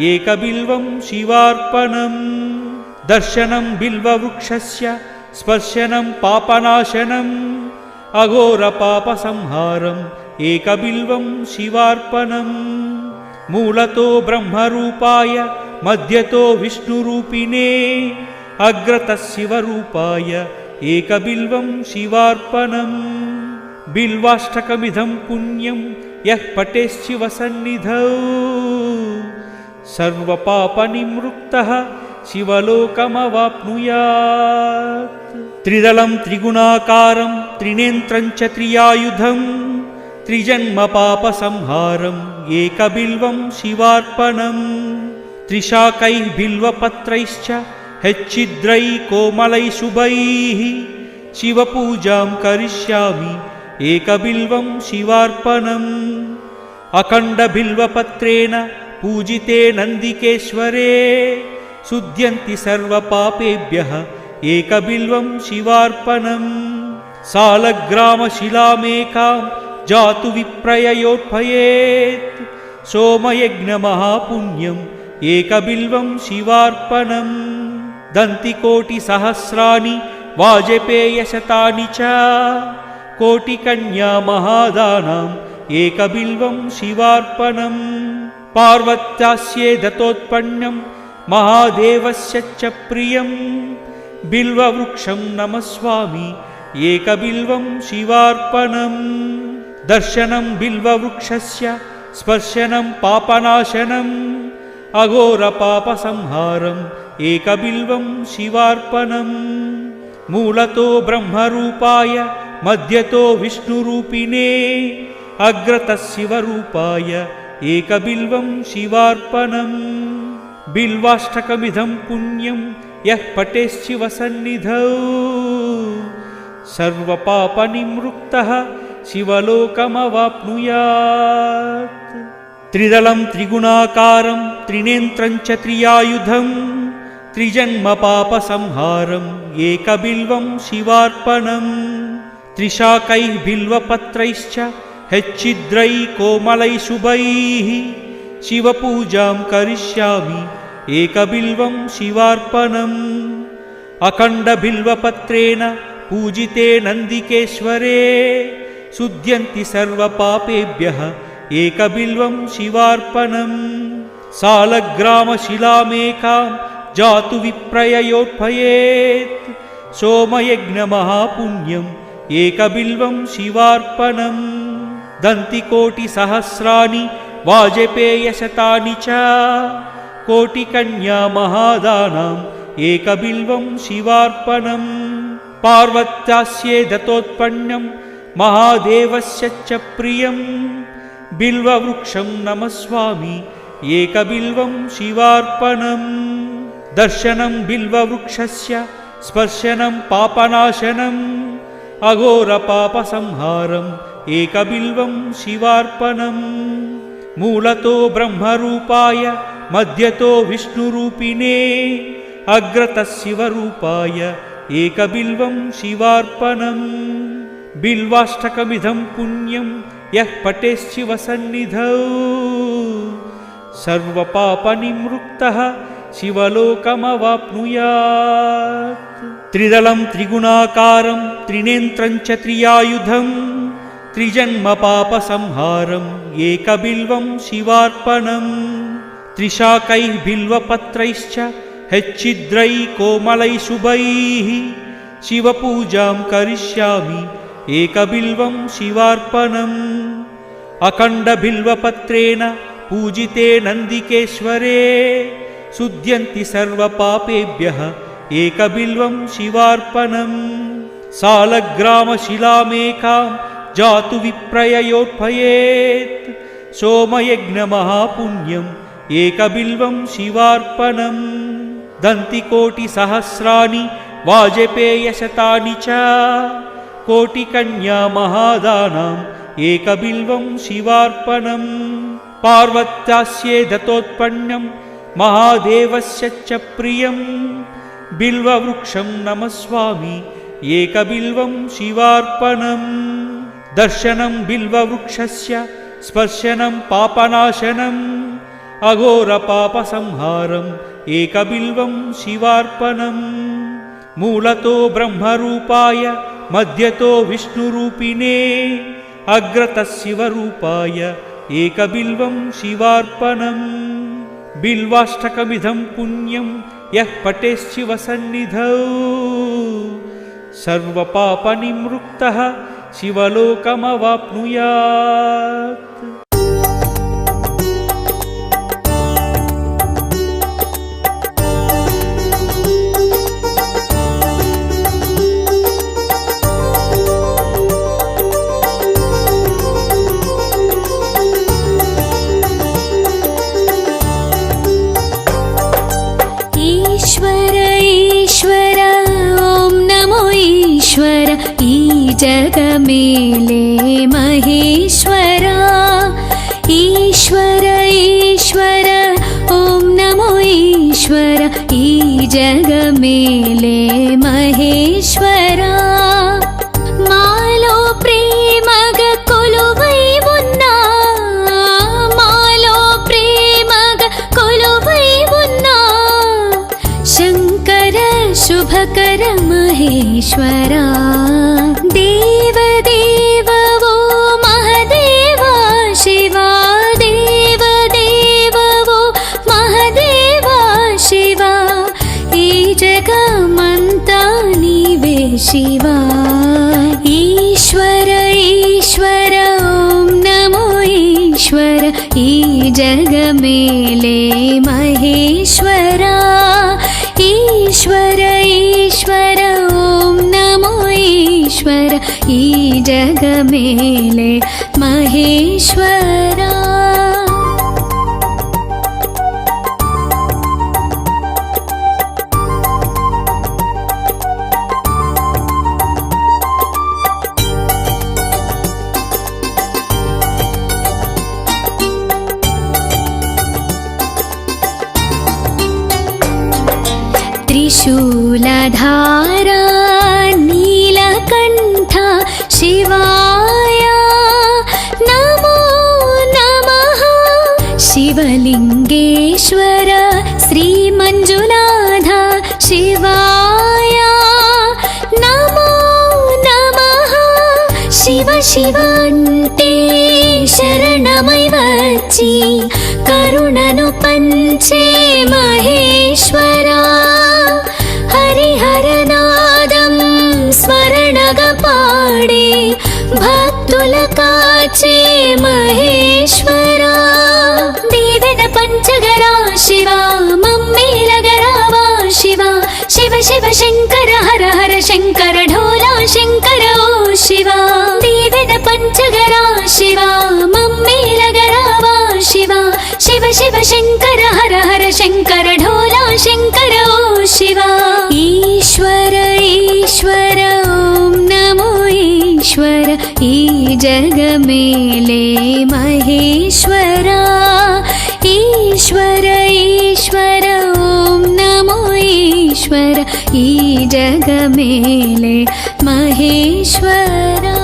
ఏకబిల్వం శివార్పణం దర్శనం బిల్వవృక్షస్య స్పర్శనం పాపనాశనం అఘోర పాప సంహారం एकबिल्वं शिवार्पणम् मूलतो ब्रह्मरूपाय मध्यतो विष्णुरूपिणे अग्रतः शिवरूपाय एकबिल्वं शिवार्पणम् बिल्वाष्टकमिदं पुण्यं यः पठेच्छिवसन्निधौ सर्वपापनिवृत्तः शिवलोकमवाप्नुयात् त्रिदलं त्रिगुणाकारं त्रिनेत्रं च त्रियायुधं त्रिजन्मपापसंहारम् एकबिल्वं शिवार्पणम् त्रिशाकैः बिल्वपत्रैश्च हच्छिद्रैः कोमलैः शुभैः शिवपूजां करिष्यामि एकबिल्वं शिवार्पणम् अखण्डबिल्वपत्रेण पूजिते नन्दिकेश्वरे शुध्यन्ति सर्वपापेभ्यः एकबिल्वं शिवार्पणम् सालग्रामशिलामेकां जातु विप्रययोत्पयेत् सोमयज्ञमहापुण्यम् एकबिल्वं शिवार्पणम् दन्तिकोटिसहस्राणि वाजपेयशतानि च कोटिकन्या महादानाम् एकबिल्वं शिवार्पणम् पार्वत्यास्ये दत्तोत्पन्नं महादेवस्य च प्रियं बिल्ववृक्षं नमस्वामि एकबिल्वं शिवार्पणम् दर्शनं बिल्ववृक्षस्य स्पर्शनं पापनाशनम् अघोरपापसंहारम् एकबिल्वं शिवार्पणम् मूलतो ब्रह्मरूपाय मध्यतो विष्णुरूपिणे अग्रतः शिवरूपाय एकबिल्वं शिवार्पणम् बिल्वाष्टकमिदं पुण्यं यः पठेच्छिवसन्निधौ सर्वपापनिवृत्तः शिवलोकमवाप्नुयात् त्रिदलं त्रिगुणाकारं त्रिनेत्रं च त्रियायुधं त्रिजन्मपापसंहारम् एकबिल्वं शिवार्पणम् त्रिशाकैः बिल्वपत्रैश्च हच्छिद्रैः कोमलैः शुभैः शिवपूजां करिष्यामि एकबिल्वं शिवार्पणम् अखण्डबिल्वपत्रेण पूजिते नन्दिकेश्वरे शुध्यन्ति सर्वपापेभ्यः एकबिल्वं शिवार्पणम् सालग्रामशिलामेकां जातु विप्रययोत्पयेत् सोमयज्ञमहापुण्यम् एकबिल्वं शिवार्पणम् दन्तिकोटिसहस्राणि वाजपेयशतानि च कोटिकन्या महादानाम् एकबिल्वं शिवार्पणम् पार्वत्यास्ये दत्तोत्पन्नं महादेवस्य च प्रियं बिल्ववृक्षं नमस्वामि एकबिल्वं शिवार्पणम् दर्शनं बिल्ववृक्षस्य स्पर्शनं पापनाशनम् अघोरपापसंहारम् एकबिल्वं शिवार्पणम् मूलतो ब्रह्मरूपाय मध्यतो विष्णुरूपिणे अग्रतः शिवरूपाय एकबिल्वं शिवार्पणम् बिल्वाष्टकमिदं पुण्यं यः पठेच्छिवसन्निधौ सर्वपापनिवृत्तः शिवलोकमवाप्नुयात् त्रिदलं त्रिगुणाकारं त्रिनेत्रं च त्रियायुधं त्रिजन्मपापसंहारम् एकबिल्वं शिवार्पणम् त्रिशाकैः बिल्वपत्रैश्च हच्छिद्रैः कोमलैः शुभैः शिवपूजां करिष्यामि एकबिल्वं शिवार्पणम् अखण्डबिल्वपत्रेण पूजिते नन्दिकेश्वरे शुध्यन्ति सर्वपापेभ्यः एकबिल्वं शिवार्पणम् सालग्रामशिलामेकां जातु विप्रययोत्पयेत् सोमयज्ञमहापुण्यम् एकबिल्वं शिवार्पणम् दन्तिकोटिसहस्राणि वाजपेयशतानि च कोटिकन्या महादानाम् एकबिल्वं शिवार्पणम् पार्वत्यास्ये दत्तोत्पन्नं महादेवस्य च प्रियं बिल्ववृक्षं नमस्वामि एकबिल्वं शिवार्पणम् दर्शनं बिल्ववृक्षस्य स्पर्शनं पापनाशनम् अघोरपापसंहारम् एकबिल्वं शिवार्पणम् मूलतो ब्रह्मरूपाय मध्यतो विष्णुरूपिणे अग्रतः शिवरूपाय एकबिल्वं शिवार्पणम् बिल्वाष्टकमिदं पुण्यं यः पठेच्छिवसन्निधौ सर्वपापनिमृक्तः शिवलोकमवाप्नुयात्। ईश्वर ई जग मेले महेश्वरा ईश्वर ईश्वर ओम नमो ईश्वर ई जग मेले महेश्वरा मालो प्रेमग कोलुवै उन्ना मालो प्रेमग कोलुवै उन्ना शंकर शुभकर महेश्वरा देव देव वो महदेवा शिवा देव देव वो महदेवा शिवा ई जगमंता नीवे शिवा ईश्वर ईश्वर ओम नमो ईश्वर ई जग मेले महेश्वरा ईश्वर ईश्वर ओम नमो ईश्वर ई जग मेले महेश्वरा त्रिशूलधारा नीलकण्ठ शिवाय नमो नमः शिवलिङ्गेश्वर श्रीमञ्जुनाथ शिवाय नमो नमः शिव शिवन्ते शरणमै వచ్చి కరుణను పంచే మహేశ్వరా హరిహరనాదం స్మరణగా పాడే భక్తుల కాచే మహేశ్వరా దీవెన పంచగరా శివా మమ్మేలగరావా శివా శివ శివ శంకర హర హర శంకర ఢోలా శంకర ఓ శివా దీవెన పంచగరా శివా మమ్మేలగరావా శివా శివ శివ శంకర హర హర శంకర ఢోలా శంకర ఓ శివా ఈశ్వర ఈశ్వర ఓం నమో ఈశ్వర ఈ జగ మేలే మహేశ్వరా ఈశ్వర ఈశ్వర ఓం నమో ఈశ్వర ఈ జగ మేలే మహేశ్వరా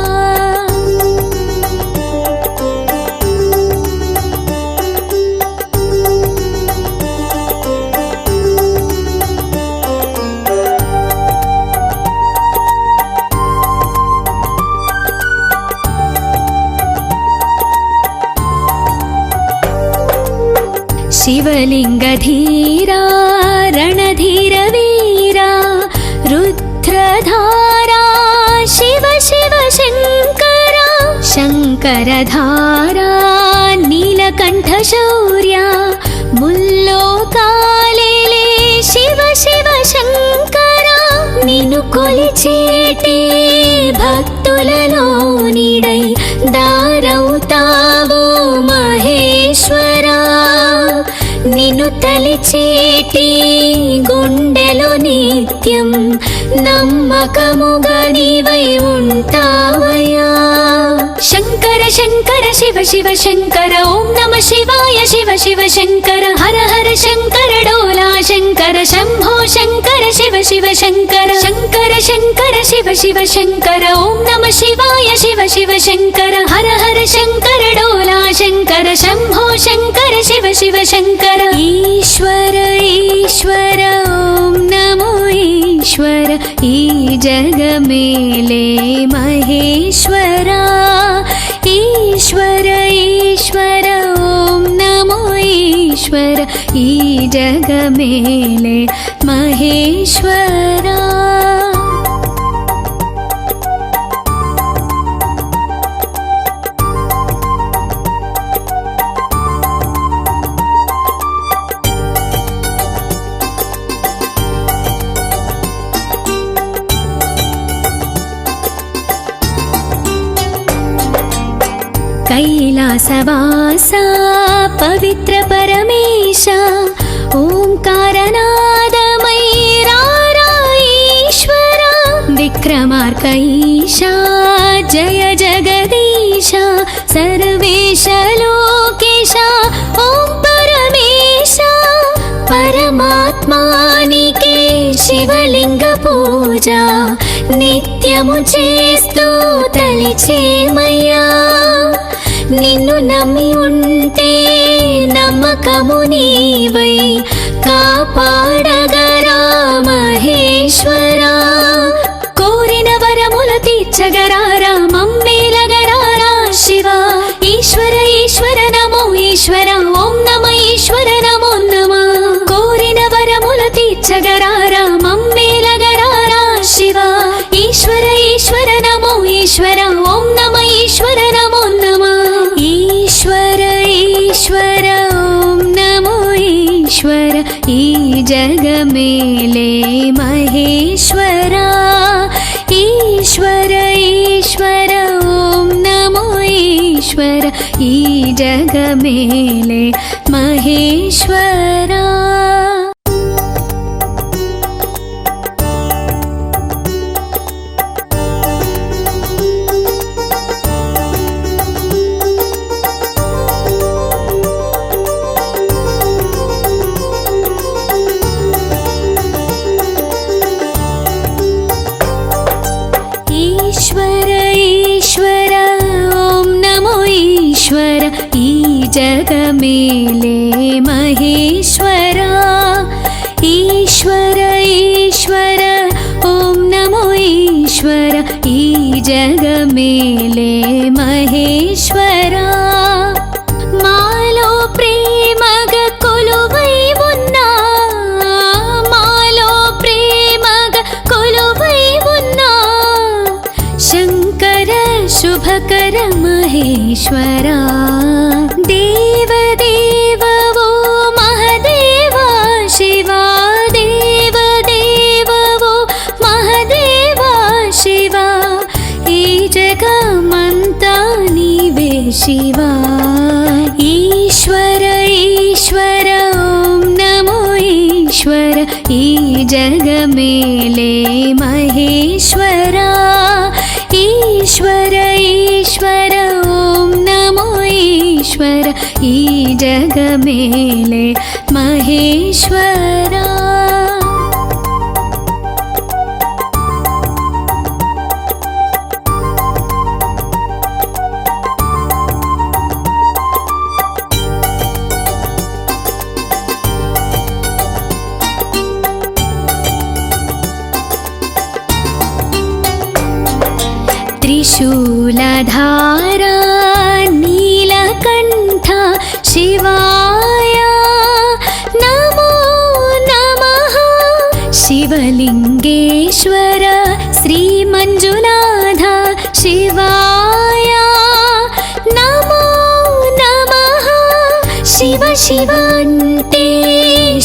शिवलिंगधीरा रणधीर वीरा रुद्रधारा शिव शिव शंकरा शंकरधारा नीलकंठ शौर्या मुल्लोकालेले शिव शिव शंकरा निनु कोलिचेटे भक्तुలలో నీడై దారవుతావో మహేశ్వరా నిన్ను తలిచేటి గుండెలో నిత్యం నమ్మకముగా నీవై ఉంటావయ్యా శంకర శంకర శివ శివ శంకర ఓం నమ శివాయ శివ శివ శంకర హర హర శంకర డోలా శంకర శంభో శంకర శివ శివ శంకర శంకర శంకర శివ శివ శంకర ఓం నమ శివాయ శివ శివ శంకర హర హర శంకర డోలా శంకర శంభో శంకర శివ శివ శంకర ఈశ్వర ఈశ్వర ఓం నమో ఈశ్వర ఈ జగ మేలే మహేశ్వరా जगमेले महेश्वरा कैलासवासा पवित्र परमेशा ओंकारनादमयीरारा ईश्वरा विक्रमार्क ईशा जय जगदीशा सर्वेश लोकेशा ओं परमेशा परमात्मानिके शिवलिंग पूजा नित्यमु చేస్తూ తలిచేమయ్యా నిన్ను నమ్మి ఉంటే నమ్మకము నీవై కాపాడగరా మహేశ్వరా కోరిన వరముల తీర్చగరారా మమ్మేలగరారా శివ ఈశ్వర ఈశ్వర నమో ఈశ్వర ఓం నమ ఈశ్వర నమో నమ కోరిన వరముల తీర్చగరారా మమ్మేలగరారా శివ ఈశ్వర ఈశ్వర నమో ఈశ్వర ఓం నమ ఈశ్వర నమో నమ ఈశ్వర ఈశ్వర ఓం నమో ఈశ్వర ఈ జగమేలే మహేశ్వరా ఈశ్వర ఈశ్వర ఓం నమో ఈశ్వర ఈ జగమేలే మహేశ్వరా जगमेले महेश्वरा ईश्वर ईश्वर ओं नमो ईश्वर ई जगमेले महेश्वरा मालो प्रेमग कोलुवै उन्ना मालो प्रेमग कोलुवै उन्ना शंकर शुभकर महेश्वरा देव देव वो महदेवा शिवा देव देव वो महदेवा शिवा ई जगमंता नीवे शिवा ईश्वर ईश्वर ओं नमो ईश्वर ई जगमेले महेश्वरा ईश्वर ईश्वर ओं नमो ईश्वर ई जगमेले महेश्वरा त्रिशूलधारा नीलकण्ठ शिवाय नमो नमः शिवलिङ्गेश्वर श्रीमञ्जुनाथ शिवाय नमो नमः शिव शिव अन्टे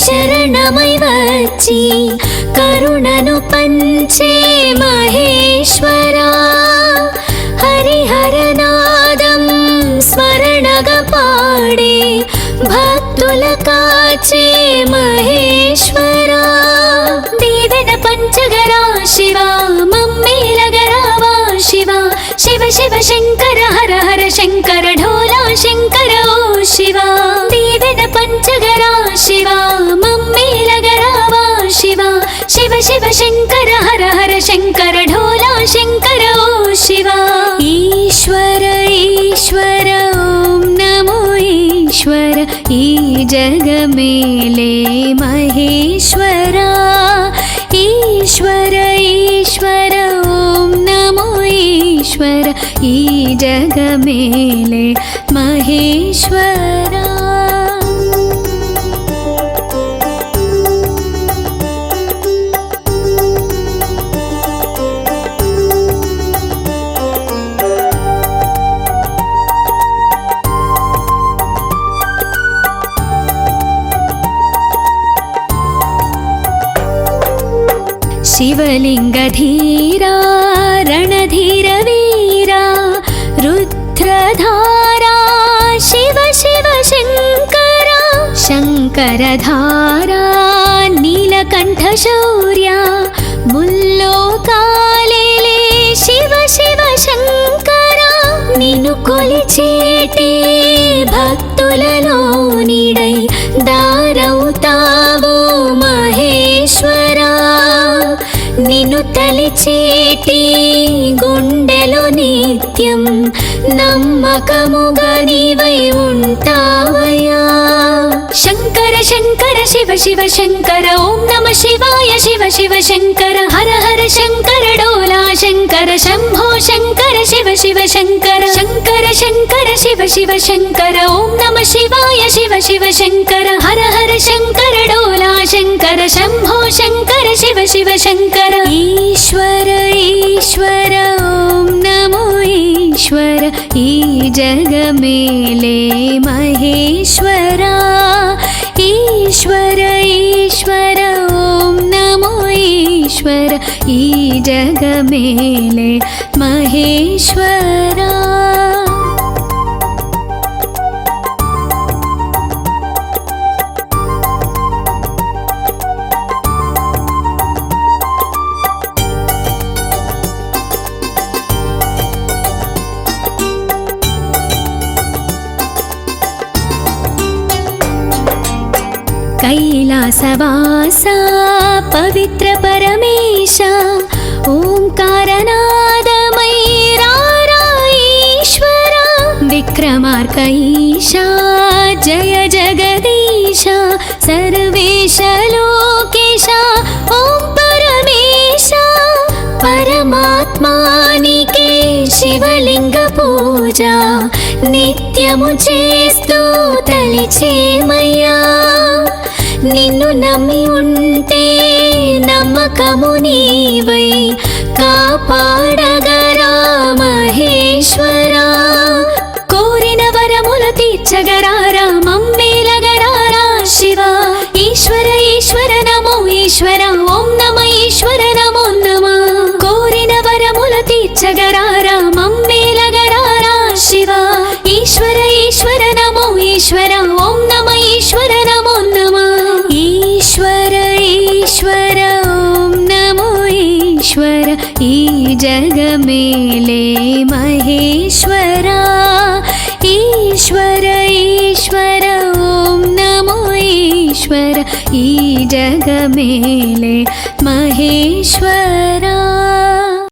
शरणमै వచ్చి కరుణను పంచే మహేశ్వరా హరిహరనాదం స్మరణగా పాడే భక్తుల కాచే మహేశ్వరా దేవన పంచగరా శివ మమ్మేలగరావా శివ శివ శివ శంకర హర హర శంకర ఢోలా శంకర ఓ శివ దేవన పంచగరా శివ మమ్మేలగరావా శివ శివ శివ శంకర హర హర శంకర ఢోలా శంకర ఓ శివ ఈశ్వర ఈశ్వర ఓం నమో ఈశ్వర ఈ జగమేలే మహేశ్వరా ఈశ్వర ఈశ్వర ఓం నమో ఈశ్వర ఈ జగమేలే మహేశ్వరా शिवलिङ्गधीरा रणधीरवीरा रुद्रधारा शिव शिव शङ्करा शङ्करधारा नीलकण्ठशौर्या मुल्लोकालेले शिव शिव शङ्करा నిన్ను కొలిచేటి భక్తులలో నీడై దారవుతావు మహేశ్వరా నిన్ను తలిచేటి గుండెలో నిత్యం నమ్మకముగా నీవై ఉంటావయ్యా శంకర శంకర శివ శివ శంకర ఓం నమ శివాయ శివ శివ శంకర హర హర శంకర డోలా శంకర శంభో శంకర శివ శివ శంకర శంకర శంకర శివ శివ శంకర ఓం నమ శివాయ శివ శివ శంకర హర హర శంకర డోలా శంకర శంభో శంకర శివ శివ శంకర ఈశ్వర ఈశ్వర ఓం నమో ఈశ్వర ఈ జగమేలే మహేశ్వరా ఈశ్వర ఈశ్వర ఓం నమో ఈశ్వర ఈ జగమేలే మహేశ్వరా कैलासवासा पवित्र परमेश ओंकारनादमयीरा ईश्वरा विक्रमार्क ईशा जय जगदीश सर्वेश लोकेश ओं परमेश परमात्मानिके शिवलिंग पूजा నిత్యము చేస్తూ తలిచేమయ్యా నిన్ను నమ్మి ఉంటే నమ్మకము నీవై కాపాడగరా మహేశ్వరా కోరిన వరములు తీర్చగరారా మమ్మేలగరారా శివ ఈశ్వర ఈశ్వర నమో ఈశ్వర ఓం నమ ఈశ్వర నమో నమ కోరిన వరములు తీర్చగరారా మమ్మేలగరారా శివ ఈశ్వర ఈశ్వర నమో ఈశ్వర ఓం నమ ఈశ్వర నమో నమ ఈశ్వర ఈశ్వర ఓం నమో ఈశ్వర ఈ జగమేలే మహేశ్వరా ఈశ్వర ఈశ్వర ఓం నమో ఈశ్వర ఈ జగమేలే మహేశ్వరా